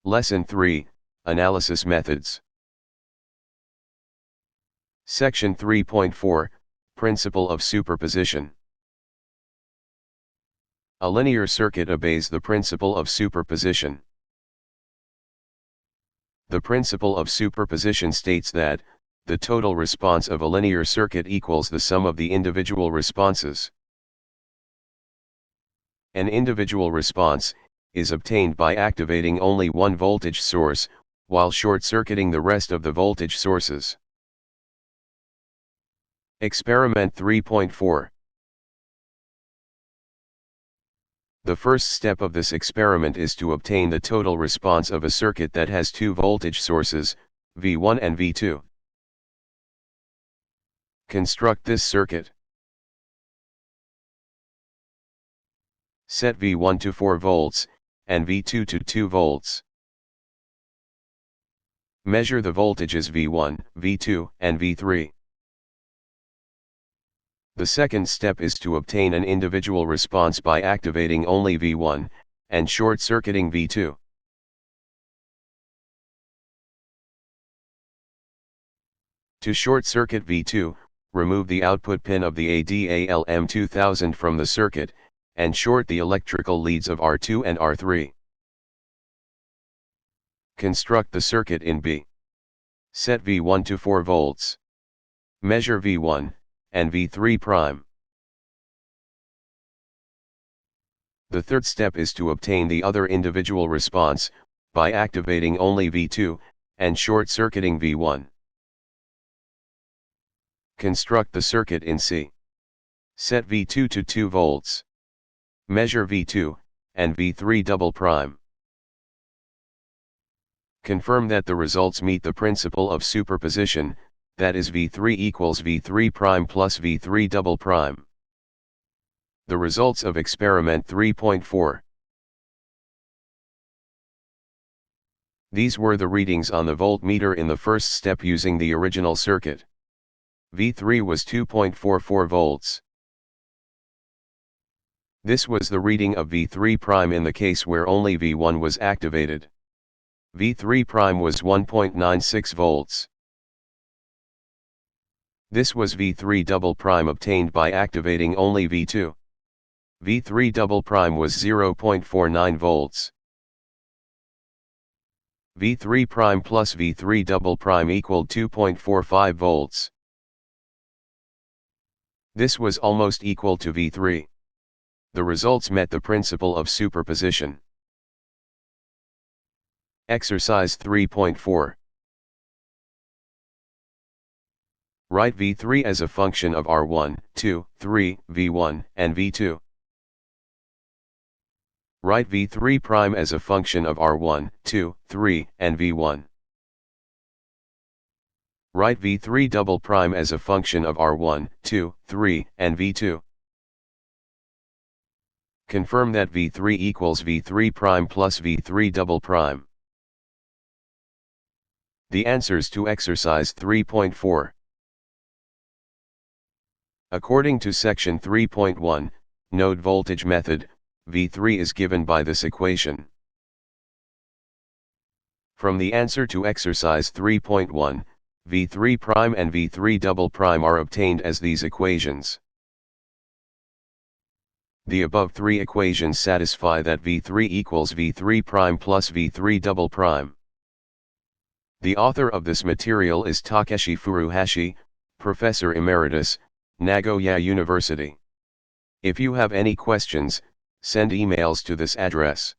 Lesson 3, Analysis Methods. Section 3.4, Principle of Superposition. A linear circuit obeys the principle of superposition. The principle of superposition states that the total response of a linear circuit equals the sum of the individual responses. An individual response is obtained by activating only one voltage source, while short-circuiting the rest of the voltage sources. Experiment 3.4. The first step of this experiment is to obtain the total response of a circuit that has two voltage sources, V1 and V2. Construct this circuit. Set V1 to 4 volts, and V2 to 2 volts. Measure the voltages V1, V2, and V3. The second step is to obtain an individual response by activating only V1, and short-circuiting V2. To short-circuit V2, remove the output pin of the ADALM2000 from the circuit, and short the electrical leads of R2 and R3. Construct the circuit in B. Set V1 to 4 volts. Measure V1, and V3 prime. The third step is to obtain the other individual response, by activating only V2, and short-circuiting V1. Construct the circuit in C. Set V2 to 2 volts. Measure V2, and V3 double prime. Confirm that the results meet the principle of superposition, that is V3 equals V3 prime plus V3 double prime. The results of experiment 3.4. These were the readings on the voltmeter in the first step using the original circuit. V3 was 2.44 volts. This was the reading of V3 prime in the case where only V1 was activated. V3 prime was 1.96 volts. This was V3 double prime obtained by activating only V2. V3 double prime was 0.49 volts. V3 prime plus V3 double prime equaled 2.45 volts. This was almost equal to V3. The results met the principle of superposition. Exercise 3.4. Write V3 as a function of R1, 2, 3, V1, and V2. Write V3 prime as a function of R1, 2, 3, and V1. Write V3 double prime as a function of R1, 2, 3, and V2. Confirm that V3 equals V3 prime plus V3 double prime. The answers to exercise 3.4. According to section 3.1, node voltage method, V3 is given by this equation. From the answer to exercise 3.1, V3 prime and V3 double prime are obtained as these equations. The above three equations satisfy that V3 equals V3 prime plus V3 double prime. The author of this material is Takeshi FURUHASHI, Professor Emeritus, Nagoya University. If you have any questions, send emails to this address.